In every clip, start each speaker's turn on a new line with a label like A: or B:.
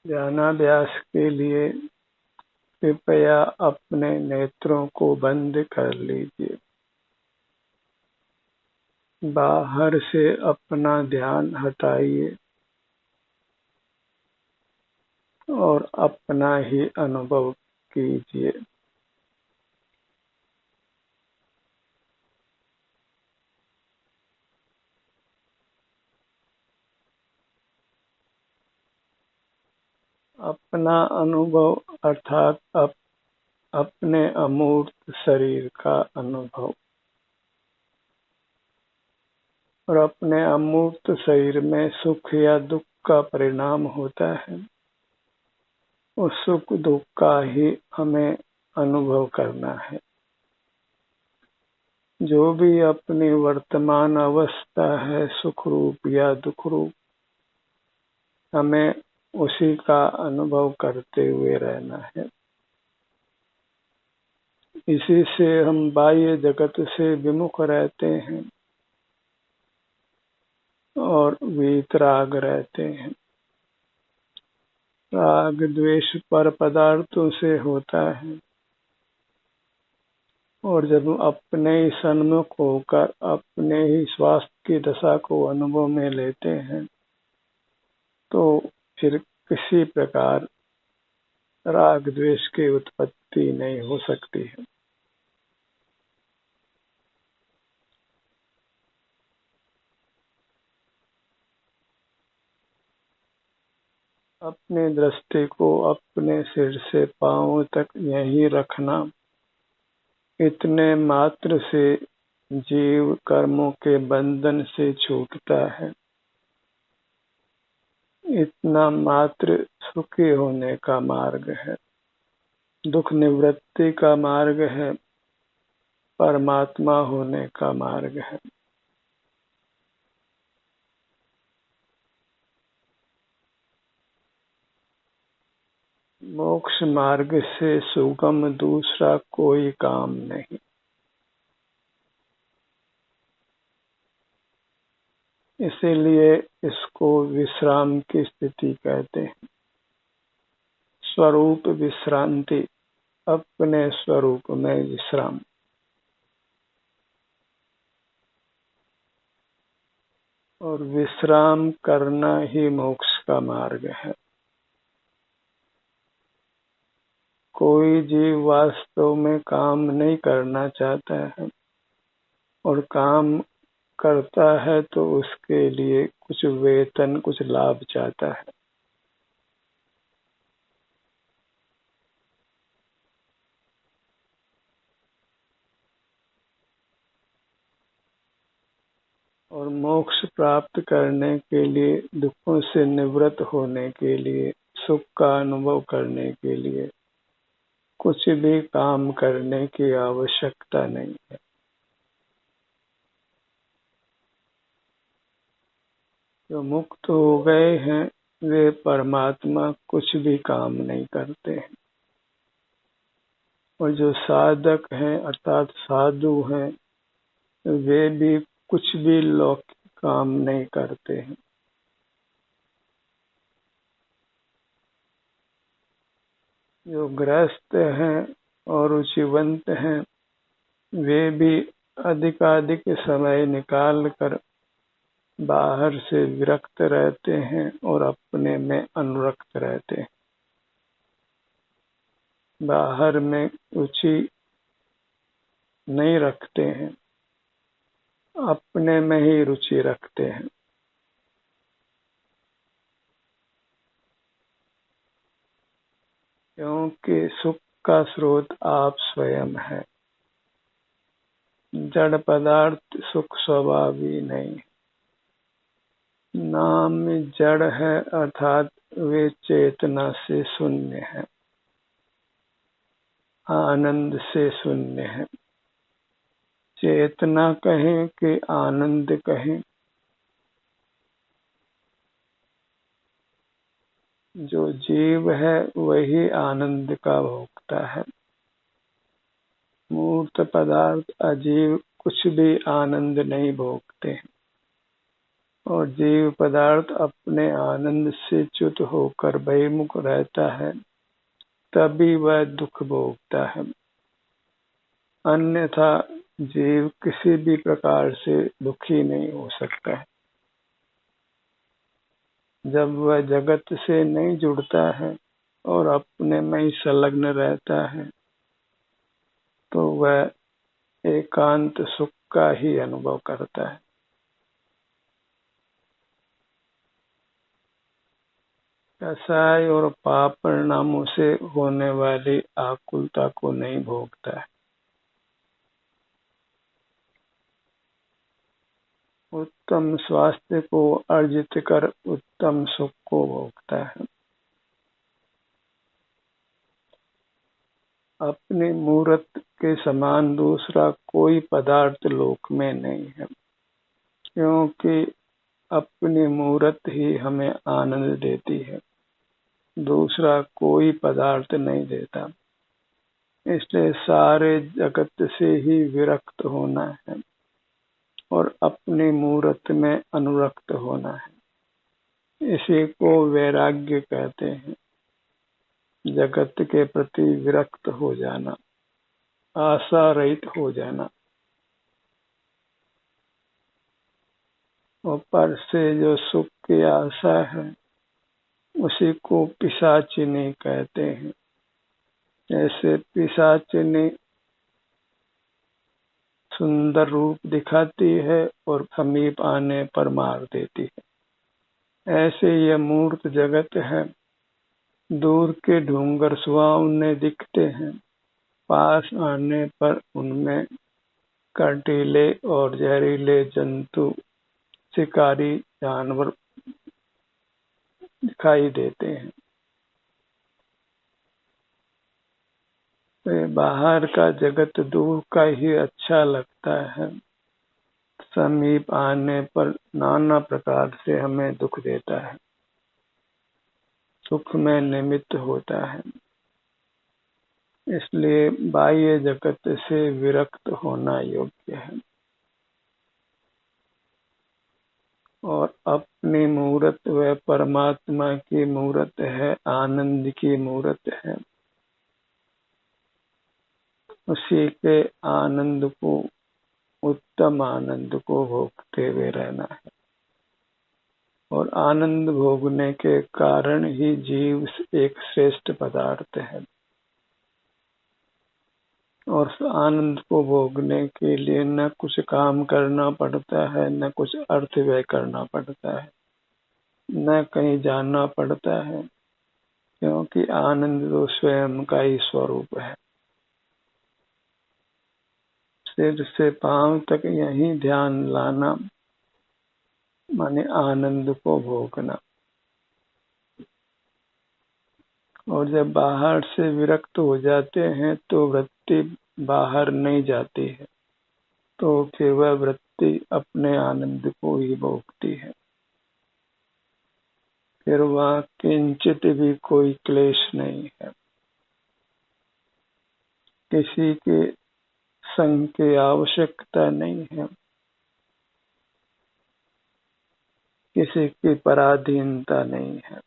A: ध्यानाभ्यास के लिए कृपया अपने नेत्रों को बंद कर लीजिए। बाहर से अपना ध्यान हटाइए और अपना ही अनुभव कीजिए। अपना अनुभव अर्थात अपने अमूर्त शरीर का अनुभव। और अपने अमूर्त शरीर में सुख या दुख का परिणाम होता है। उस सुख दुख का ही हमें अनुभव करना है। जो भी अपनी वर्तमान अवस्था है, सुख रूप या दुख रूप, हमें उसी का अनुभव करते हुए रहना है। इसी से हम बाह्य जगत से विमुख रहते हैं और वीतराग रहते हैं। राग द्वेष पर पदार्थों से होता है और जब अपने ही सन्मुख होकर अपने ही स्वास्थ्य की दशा को अनुभव में लेते हैं तो फिर किसी प्रकार राग द्वेष की उत्पत्ति नहीं हो सकती है। अपने दृष्टि को अपने सिर से पांव तक यहीं रखना। इतने मात्र से जीव कर्मों के बंधन से छूटता है। इतना मात्र सुखी होने का मार्ग है, दुख निवृत्ति का मार्ग है, परमात्मा होने का मार्ग है। मोक्ष मार्ग से सुगम दूसरा कोई काम नहीं। इसीलिए इसको विश्राम की स्थिति कहते हैं। स्वरूप विश्रांति, अपने स्वरूप में विश्राम। और विश्राम करना ही मोक्ष का मार्ग है। कोई जीव वास्तव में काम नहीं करना चाहता है और काम करता है तो उसके लिए कुछ वेतन, कुछ लाभ चाहता है। और मोक्ष प्राप्त करने के लिए, दुखों से निवृत्त होने के लिए, सुख का अनुभव करने के लिए कुछ भी काम करने की आवश्यकता नहीं है। जो मुक्त हो गए हैं वे परमात्मा कुछ भी काम नहीं करते हैं। और जो साधक हैं अर्थात साधु हैं वे भी कुछ भी लौकिक काम नहीं करते हैं। जो गृहस्थ हैं और रुचिवंत हैं वे भी अधिकाधिक समय निकाल कर बाहर से विरक्त रहते हैं और अपने में अनुरक्त रहते हैं। बाहर में रुचि नहीं रखते हैं, अपने में ही रुचि रखते हैं। क्योंकि सुख का स्रोत आप स्वयं है। जड़ पदार्थ सुख स्वभावी नहीं। नाम जड़ है अर्थात वे चेतना से शून्य है, आनंद से शून्य है। चेतना कहें कि आनंद कहें, जो जीव है वही आनंद का भोक्ता है। मूर्त पदार्थ अजीव कुछ भी आनंद नहीं भोगते हैं और जीव पदार्थ अपने आनंद से च्युत होकर बहिर्मुख रहता है, तभी वह दुख भोगता है। अन्यथा जीव किसी भी प्रकार से दुखी नहीं हो सकता है। जब वह जगत से नहीं जुड़ता है और अपने में ही संलग्न रहता है, तो वह एकांत सुख का ही अनुभव करता है। कसाय और पाप परिणामों से होने वाली आकुलता को नहीं भोगता है। उत्तम स्वास्थ्य को अर्जित कर उत्तम सुख को भोगता है। अपनी मूर्त के समान दूसरा कोई पदार्थ लोक में नहीं है, क्योंकि अपनी मूर्त ही हमें आनंद देती है, दूसरा कोई पदार्थ नहीं देता। इसलिए सारे जगत से ही विरक्त होना है और अपनी मूर्त में अनुरक्त होना है। इसी को वैराग्य कहते हैं। जगत के प्रति विरक्त हो जाना, आशा रहित हो जाना। और पर से जो सुख की आशा है, उसी को पिशाचिनी कहते हैं। जैसे पिशाचिनी सुंदर रूप दिखाती है और समीप आने पर मार देती है, ऐसे यह मूर्त जगत है। दूर के डूंगर सुहावने दिखते हैं, पास आने पर उनमें कंटीले और जहरीले जंतु, शिकारी जानवर दिखाई देते हैं। बाहर का जगत दूर का ही अच्छा लगता है, समीप आने पर नाना प्रकार से हमें दुख देता है, सुख में निमित्त होता है। इसलिए बाह्य जगत से विरक्त होना योग्य है और अपनी मूर्त वह परमात्मा की मूर्त है, आनंद की मूर्त है, उसी के आनंद को, उत्तम आनंद को भोगते हुए रहना है। और आनंद भोगने के कारण ही जीव एक श्रेष्ठ पदार्थ है। और आनंद को भोगने के लिए न कुछ काम करना पड़ता है, न कुछ अर्थ व्यय करना पड़ता है, न कहीं जाना पड़ता है, क्योंकि आनंद तो स्वयं का ही स्वरूप है। सिर से पांव तक यही ध्यान लाना माने आनंद को भोगना। और जब बाहर से विरक्त हो जाते हैं तो वृत्ति बाहर नहीं जाती है, तो फिर वह वृत्ति अपने आनंद को ही भोगती है। फिर वहाँ किंचित भी कोई क्लेश नहीं है, किसी के संग की आवश्यकता नहीं है, किसी की पराधीनता नहीं है।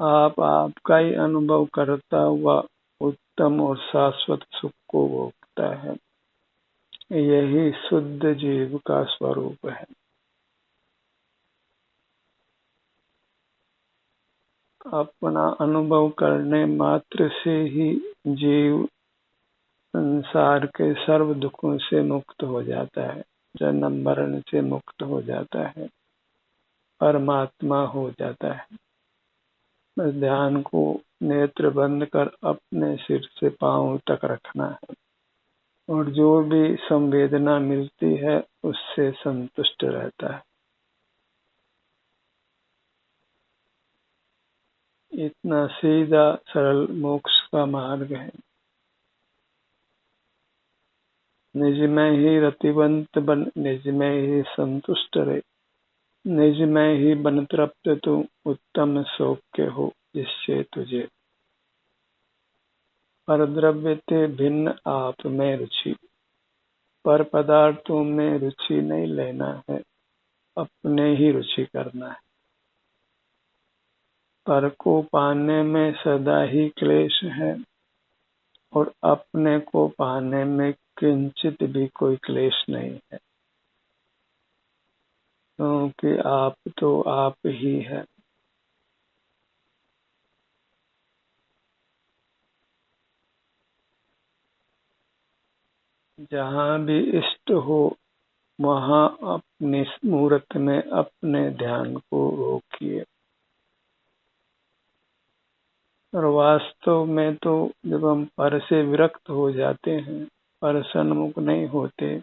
A: आप आपका ही अनुभव करता हुआ उत्तम और शाश्वत सुख को भोगता है। यही शुद्ध जीव का स्वरूप है। अपना अनुभव करने मात्र से ही जीव संसार के सर्व दुखों से मुक्त हो जाता है, जन्म मरण से मुक्त हो जाता है, परमात्मा हो जाता है। बस ध्यान को नेत्र बंद कर अपने सिर से पांव तक रखना है और जो भी संवेदना मिलती है उससे संतुष्ट रहता है। इतना सीधा सरल मोक्ष का मार्ग है। निज में ही रतिवंत बन, निज में ही संतुष्ट रहे, निज में ही बन तृप्त तू, उत्तम सौख्य हो जिससे तुझे। पर द्रव्य ते भिन्न आप में रुचि, पर पदार्थों में रुचि नहीं लेना है। अपने ही रुचि करना है। पर को पाने में सदा ही क्लेश है और अपने को पाने में किंचित भी कोई क्लेश नहीं है, क्योंकि आप तो आप ही है। जहाँ भी इष्ट हो वहाँ अपनी मूर्त में अपने ध्यान को रोकिए। और वास्तव में तो जब हम पर से विरक्त हो जाते हैं, पर सन्मुख नहीं होते,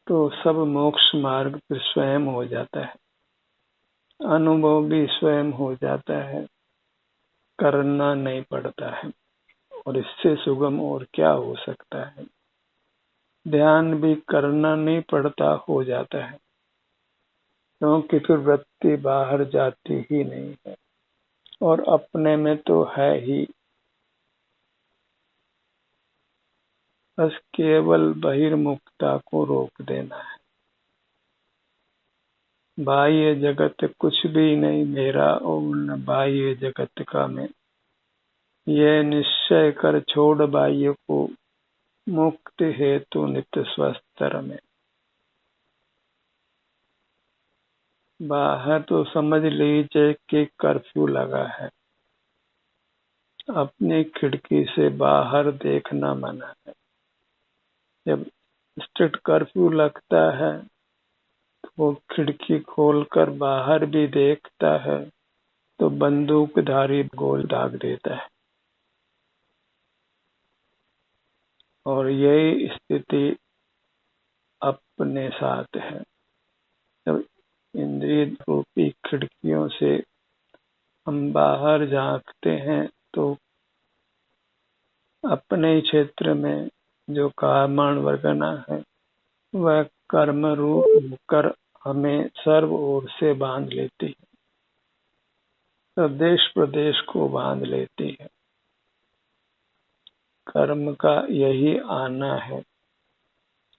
A: तो सब मोक्ष मार्ग फिर स्वयं हो जाता है, अनुभव भी स्वयं हो जाता है, करना नहीं पड़ता है। और इससे सुगम और क्या हो सकता है। ध्यान भी करना नहीं पड़ता हो जाता है, क्योंकि फिर वृत्ति बाहर जाती ही नहीं है और अपने में तो है ही। बस केवल बहिर्मुखता को रोक देना है। बाह्य जगत कुछ भी नहीं मेरा और न बाह्य जगत का मैं, यह निश्चय कर छोड़ बाह्य को, मुक्ति हेतु नित्य स्वस्थर में। बाहर तो समझ लीजिए कि कर्फ्यू लगा है, अपनी खिड़की से बाहर देखना मना है। जब स्ट्रिक्ट कर्फ्यू लगता है तो वो खिड़की खोलकर बाहर भी देखता है तो बंदूकधारी गोल दाग देता है। और यही स्थिति अपने साथ है। जब इंद्रिय रूपी खिड़कियों से हम बाहर झांकते हैं तो अपने क्षेत्र में जो कर्मण वर्गना है वह कर्म रूप होकर हमें सर्व ओर से बांध लेती है, तो देश प्रदेश को बांध लेती है। कर्म का यही आना है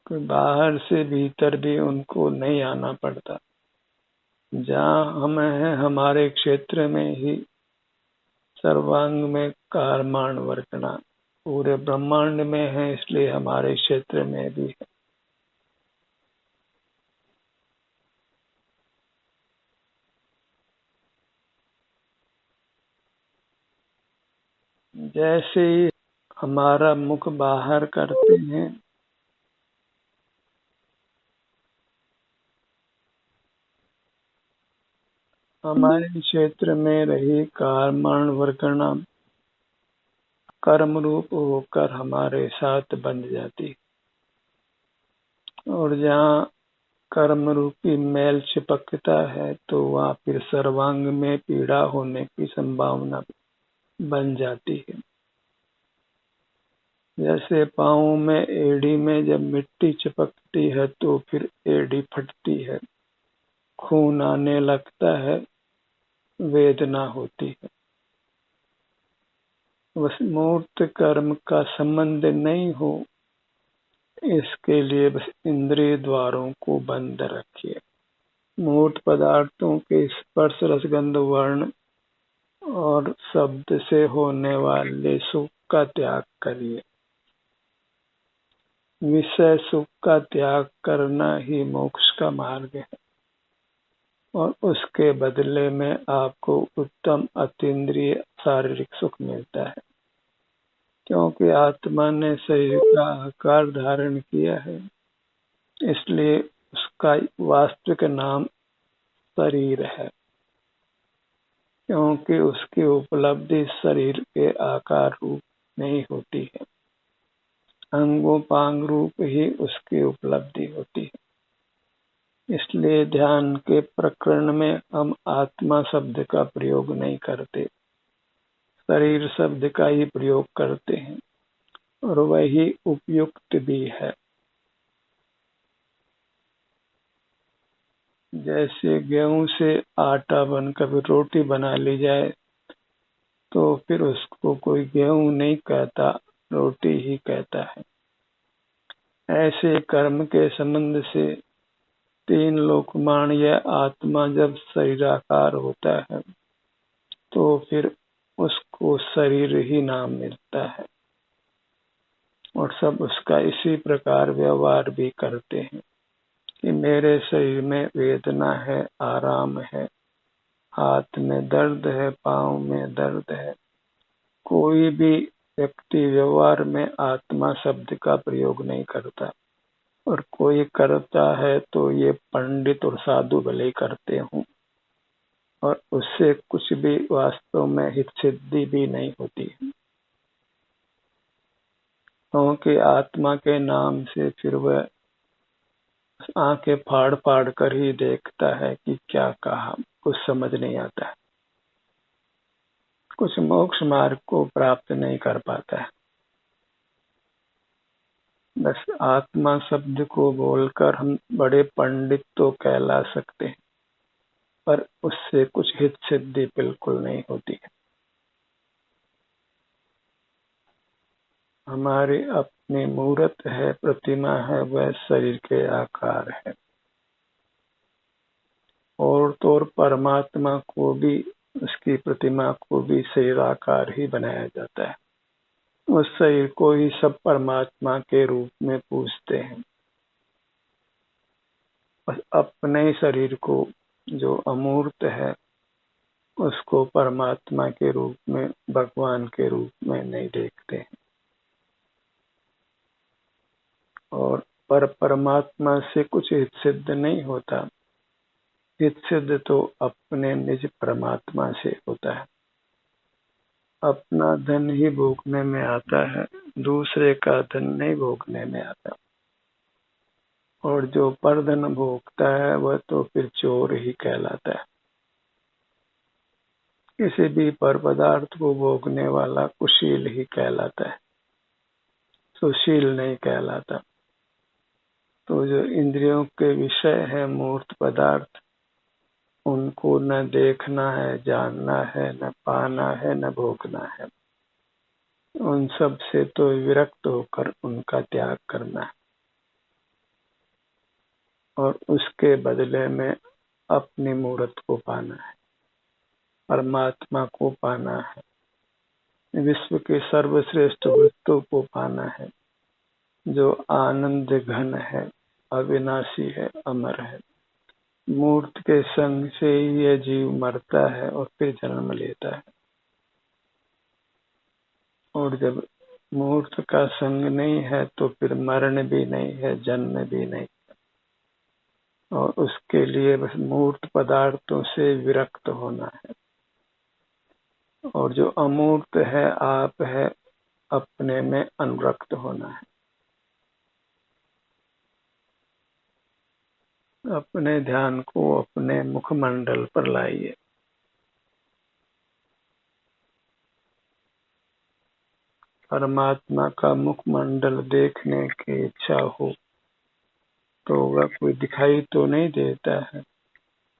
A: कि बाहर से भीतर भी उनको नहीं आना पड़ता। जहाँ हम हैं हमारे क्षेत्र में ही सर्वांग में कर्माण वर्गना पूरे ब्रह्मांड में है, इसलिए हमारे क्षेत्र में भी है। जैसे ही हमारा मुख बाहर करते हैं हमारे क्षेत्र में रही कर्मण वर्गना कर्म रूप होकर हमारे साथ बंध जाती, और जहाँ कर्म रूपी मैल चिपकता है तो वहाँ फिर सर्वांग में पीड़ा होने की संभावना बन जाती है। जैसे पाँव में एड़ी में जब मिट्टी चिपकती है तो फिर एड़ी फटती है, खून आने लगता है, वेदना होती है। बस मूर्त कर्म का संबंध नहीं हो, इसके लिए बस इंद्रिय द्वारों को बंद रखिए। मूर्त पदार्थों के स्पर्श रसगंध वर्ण और शब्द से होने वाले सुख का त्याग करिए। विषय सुख का त्याग करना ही मोक्ष का मार्ग है, और उसके बदले में आपको उत्तम अतीन्द्रिय शारीरिक सुख मिलता है, क्योंकि आत्मा ने शरीर का आकार धारण किया है, इसलिए उसका वास्तविक नाम शरीर है, क्योंकि उसकी उपलब्धि शरीर के आकार रूप नहीं होती है, अंगोपांग रूप ही उसकी उपलब्धि होती है। इसलिए ध्यान के प्रकरण में हम आत्मा शब्द का प्रयोग नहीं करते, शरीर शब्द का ही प्रयोग करते हैं, और वही उपयुक्त भी है। जैसे गेहूं से आटा बनकर रोटी बना ली जाए तो फिर उसको कोई गेहूं नहीं कहता, रोटी ही कहता है। ऐसे कर्म के संबंध से तीन लोकमान्य यह आत्मा जब शरीराकार होता है तो फिर उसको शरीर ही नाम मिलता है और सब उसका इसी प्रकार व्यवहार भी करते हैं कि मेरे शरीर में वेदना है, आराम है, हाथ में दर्द है, पांव में दर्द है। कोई भी व्यक्ति व्यवहार में आत्मा शब्द का प्रयोग नहीं करता, और कोई करता है तो ये पंडित और साधु भले ही करते हों, और उससे कुछ भी वास्तव में हित सिद्धि भी नहीं होती है, क्योंकि आत्मा के नाम से फिर वह आंखें फाड़ फाड़ कर ही देखता है कि क्या कहा, कुछ समझ नहीं आता है, कुछ मोक्ष मार्ग को प्राप्त नहीं कर पाता है। बस आत्मा शब्द को बोलकर हम बड़े पंडित तो कहला सकते हैं, पर उससे कुछ हित सिद्धि बिल्कुल नहीं होती है। हमारी अपनी मूर्त है, प्रतिमा है, वह शरीर के आकार है, और तो और परमात्मा को भी, उसकी प्रतिमा को भी शरीराकार ही बनाया जाता है। उस शरीर को ही सब परमात्मा के रूप में पूजते हैं। अपने शरीर को जो अमूर्त है उसको परमात्मा के रूप में, भगवान के रूप में नहीं देखते हैं, और परमात्मा से कुछ हित सिद्ध नहीं होता। हित सिद्ध तो अपने निज परमात्मा से होता है। अपना धन ही भोगने में आता है, दूसरे का धन नहीं भोगने में आता। और जो परधन भोगता है वह तो फिर चोर ही कहलाता है। किसी भी पर पदार्थ को भोगने वाला कुशील ही कहलाता है, सुशील नहीं कहलाता। तो जो इंद्रियों के विषय है मूर्त पदार्थ, उनको न देखना है, जानना है, न पाना है, न भोगना है। उन सब से तो विरक्त होकर उनका त्याग करना है, और उसके बदले में अपनी मूर्त को पाना है, परमात्मा को पाना है, विश्व के सर्वश्रेष्ठ वस्तु को पाना है, जो आनंद घन है, अविनाशी है, अमर है। मूर्त के संग से ही यह जीव मरता है और फिर जन्म लेता है, और जब मूर्त का संग नहीं है तो फिर मरण भी नहीं है, जन्म भी नहीं, और उसके लिए बस मूर्त पदार्थों से विरक्त होना है। और जो अमूर्त है, आप है, अपने में अनुरक्त होना है। अपने ध्यान को अपने मुखमंडल पर लाइए। परमात्मा का मुखमंडल देखने की इच्छा हो तो वह कोई दिखाई तो नहीं देता है,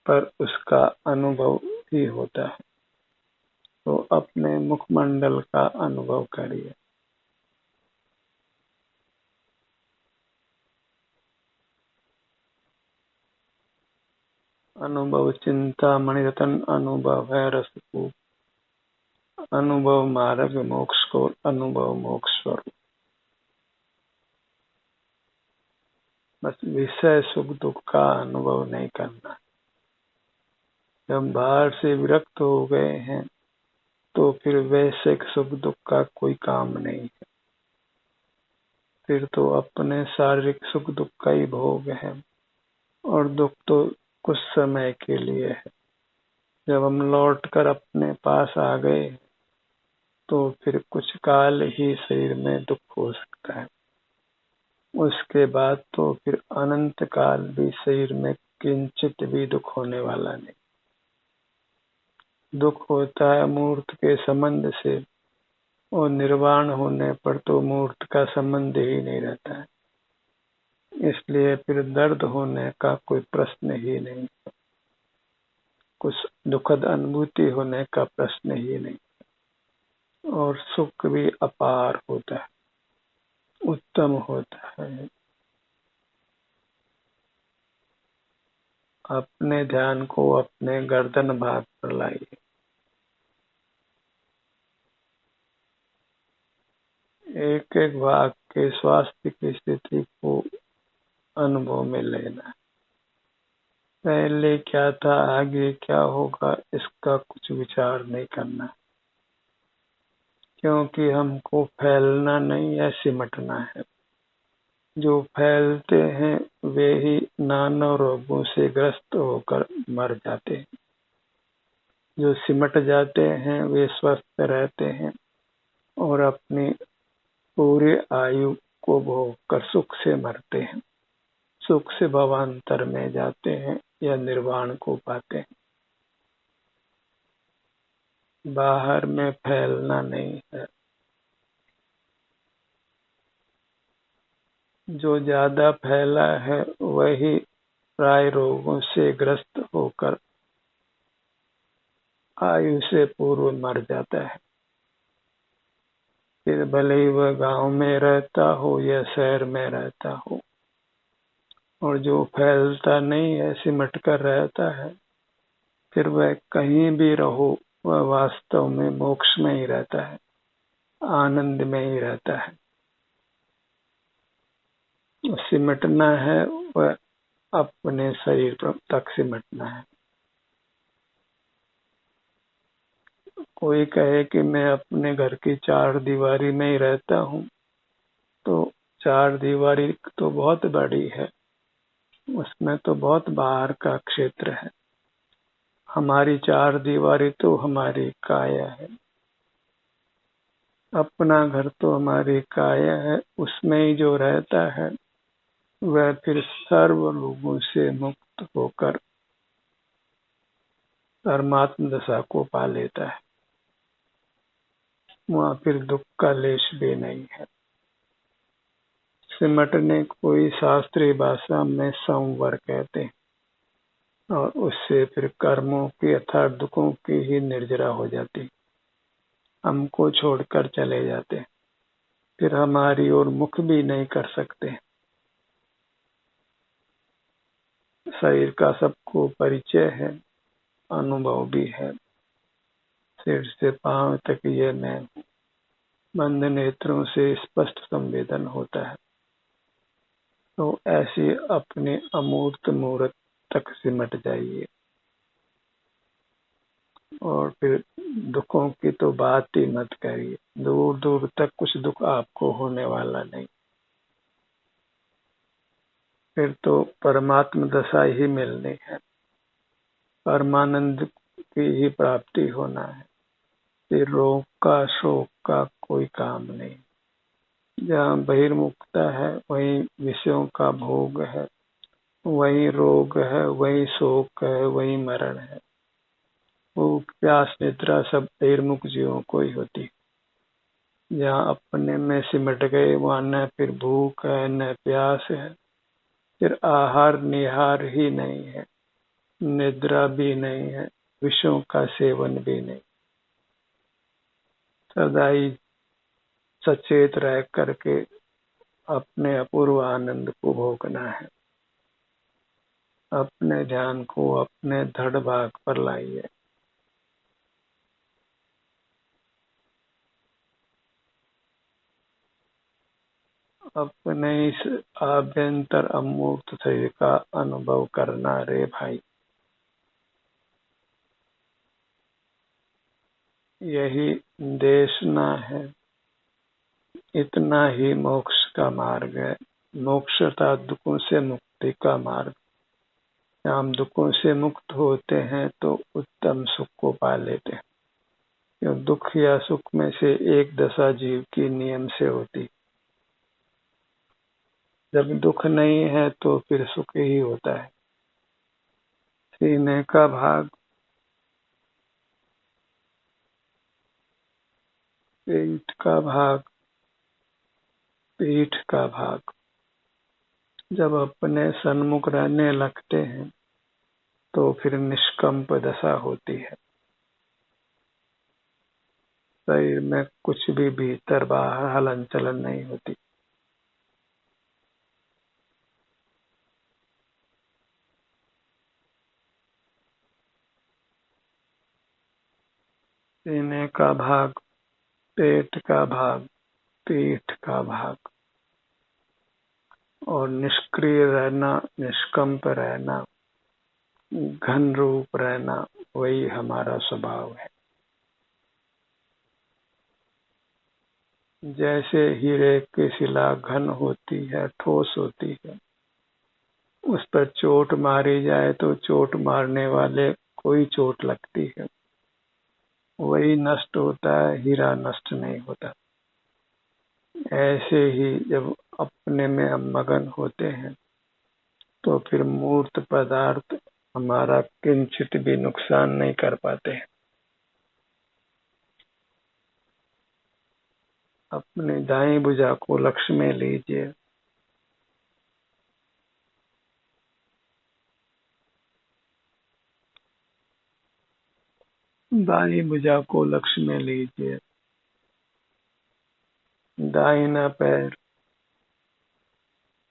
A: पर उसका अनुभव ही होता है। तो अपने मुखमंडल का अनुभव करिए। अनुभव चिंतामणि रतन, अनुभव है रसकूप, अनुभव मार्ग मोक्ष को, अनुभव मोक्ष स्वरूप। बस विषय सुख दुख का अनुभव नहीं करना। जब बाहर से विरक्त हो गए हैं तो फिर वैश्विक सुख दुख का कोई काम नहीं है, फिर तो अपने शारीरिक सुख दुख का ही भोग है, और दुख तो कुछ समय के लिए है। जब हम लौट कर अपने पास आ गए तो फिर कुछ काल ही शरीर में दुख हो सकता है, उसके बाद तो फिर अनंत काल भी शरीर में किंचित भी दुख होने वाला नहीं। दुख होता है मूर्त के संबंध से, और निर्वाण होने पर तो मूर्त का संबंध ही नहीं रहता है, इसलिए फिर दर्द होने का कोई प्रश्न ही नहीं, कुछ दुखद अनुभूति होने का प्रश्न ही नहीं, और सुख भी अपार होता है, उत्तम होता है। अपने ध्यान को अपने गर्दन भाग पर लाइए। एक एक भाग के स्वास्थ्य की स्थिति को अनुभव में लेना है। पहले क्या था, आगे क्या होगा, इसका कुछ विचार नहीं करना, क्योंकि हमको फैलना नहीं है, सिमटना है। जो फैलते हैं वे ही नाना रोगों से ग्रस्त होकर मर जाते हैं। जो सिमट जाते हैं वे स्वस्थ रहते हैं और अपनी पूरी आयु को भोग कर सुख से मरते हैं, सुख से भवांतर में जाते हैं या निर्वाण को पाते हैं। बाहर में फैलना नहीं है। जो ज्यादा फैला है वही प्राय रोगों से ग्रस्त होकर आयु से पूर्व मर जाता है। फिर भले ही वह गांव में रहता हो या शहर में रहता हो। और जो फैलता नहीं है, सिमट कर रहता है, फिर वह कहीं भी रहो, वह वास्तव में मोक्ष में ही रहता है, आनंद में ही रहता है। सिमटना है वह अपने शरीर तक सिमटना है। कोई कहे कि मैं अपने घर की चार दीवारी में ही रहता हूँ, तो चार दीवारी तो बहुत बड़ी है, उसमें तो बहुत बाहर का क्षेत्र है। हमारी चार दीवारी तो हमारी काया है। अपना घर तो हमारी काया है, उसमें ही जो रहता है वह फिर सर्व रोगों से मुक्त होकर परमात्म दशा को पा लेता है। वहां फिर दुख का लेश भी नहीं है। सिमटने कोई शास्त्रीय भाषा में संवर कहते हैं और उससे फिर कर्मों की अर्थात दुखों की ही निर्जरा हो जाती, हमको छोड़कर चले जाते, फिर हमारी ओर मुख भी नहीं कर सकते। शरीर का सबको परिचय है, अनुभव भी है। सिर से पांव तक ये मैं हूँ, बंद नेत्रों से स्पष्ट संवेदन होता है। तो ऐसी अपने अमूर्त मूर्त तक सिमट जाइए और फिर दुखों की तो बात ही मत करिए। दूर दूर तक कुछ दुख आपको होने वाला नहीं। फिर तो परमात्म दशा ही मिलनी है, परमानंद की ही प्राप्ति होना है। फिर रोग का शोक का कोई काम नहीं। जहाँ बहिर्मुखता है वहीं विषयों का भोग है, वहीं रोग है, वहीं शोक है, वहीं मरण है। भूख प्यास निद्रा सब बहिर्मुख जीवों को ही होती। जहाँ अपने में सिमट गए वहाँ न फिर भूख है न प्यास है, फिर आहार निहार ही नहीं है, निद्रा भी नहीं है, विषयों का सेवन भी नहीं। सदा ही सचेत रह करके अपने अपूर्व आनंद को भोगना है। अपने ध्यान को अपने धड़ भाग पर लाइए। अपने इस आभ्यंतर अमूर्त शरीर का अनुभव करना रे भाई। यही देशना है, इतना ही मोक्ष का मार्ग है। मोक्ष अर्थात दुखों से मुक्ति का मार्ग। जब हम दुखों से मुक्त होते हैं तो उत्तम सुख को पा लेते हैं। क्यों दुख या सुख में से एक दशा जीव की नियम से होती। जब दुख नहीं है तो फिर सुख ही होता है। सीने का भाग, पेट का भाग, पीठ का भाग जब अपने सन्मुख रहने लगते हैं तो फिर निष्कंप दशा होती है। शरीर में कुछ भी भीतर बाहर हलन चलन नहीं होती। सीने का भाग, पेट का भाग, पीठ का भाग, और निष्क्रिय रहना, निष्कंप रहना, घन रूप रहना, वही हमारा स्वभाव है। जैसे हीरे की शिला घन होती है, ठोस होती है, उस पर चोट मारी जाए तो चोट मारने वाले कोई चोट लगती है, वही नष्ट होता है, हीरा नष्ट नहीं होता। ऐसे ही जब अपने में हम मगन होते हैं तो फिर मूर्त पदार्थ हमारा किंचित भी नुकसान नहीं कर पाते हैं। अपनी दाएं भुजा को लक्ष्य में लीजिए, दाएं भुजा को लक्ष्य में लीजिए, दाहिना पैर,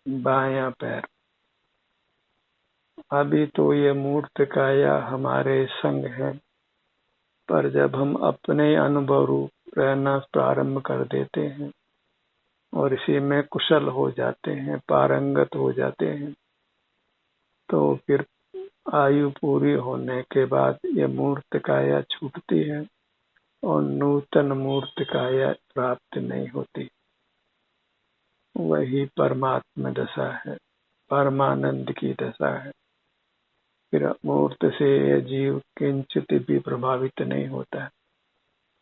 A: बायां पैर। अभी तो ये मूर्त काया हमारे संग है, पर जब हम अपने अनुभव रूप रहना प्रारंभ कर देते हैं और इसी में कुशल हो जाते हैं, पारंगत हो जाते हैं, तो फिर आयु पूरी होने के बाद ये मूर्त काया छूटती है और नूतन मूर्त काया प्राप्त नहीं होती। वही परमात्मा दशा है, परमानंद की दशा है। फिर मूर्त से जीव किंचित भी प्रभावित नहीं होता है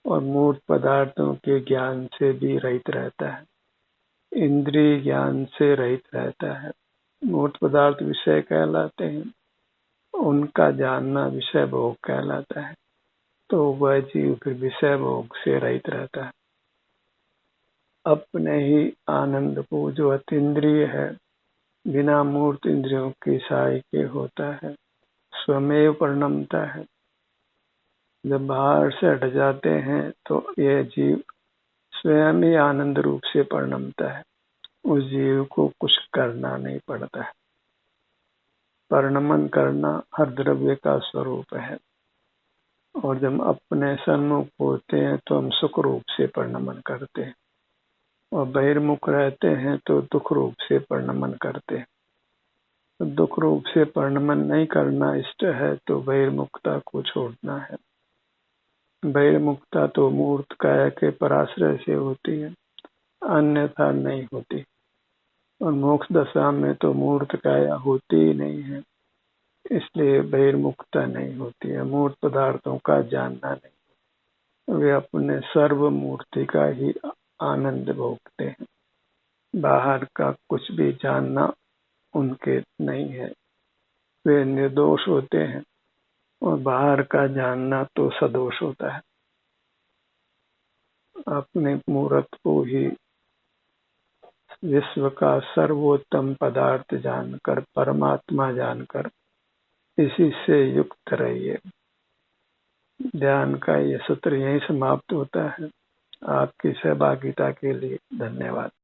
A: और मूर्त पदार्थों के ज्ञान से भी रहित रहता है, इंद्रिय ज्ञान से रहित रहता है। मूर्त पदार्थ विषय कहलाते हैं, उनका जानना विषय भोग कहलाता है, तो वह जीव फिर विषय भोग से रहित रहता है। अपने ही आनंद को जो अतीन्द्रिय है, बिना मूर्त इंद्रियों की सहाय के होता है, स्वमेव परिणमता है। जब बाहर से हट जाते हैं तो यह जीव स्वयं ही आनंद रूप से परिणमता है, उस जीव को कुछ करना नहीं पड़ता है। परिणमन करना हर द्रव्य का स्वरूप है, और जब अपने सन्मुख होते हैं तो हम सुख रूप से परिणमन करते हैं, और बहिर्मुख रहते हैं तो दुख रूप से परिणमन करते हैं। तो दुख रूप से परिणमन नहीं करना इष्ट है तो बहिर्मुखता को छोड़ना है। बहिर्मुखता तो मूर्त काया के पराश्रय से होती है, अन्यथा नहीं होती। और मोक्ष दशा में तो मूर्त काया होती ही नहीं है, इसलिए बहिर्मुखता नहीं होती है। मूर्त पदार्थों का जानना नहीं, वे अपने सर्व मूर्ति का ही आनंद भोगते हैं। बाहर का कुछ भी जानना उनके नहीं है, वे निर्दोष होते हैं, और बाहर का जानना तो सदोष होता है। अपने मूर्त को ही विश्व का सर्वोत्तम पदार्थ जानकर, परमात्मा जानकर इसी से युक्त रहिए। ध्यान का ये सत्र यहीं समाप्त होता है। आपकी सहभागिता के लिए धन्यवाद।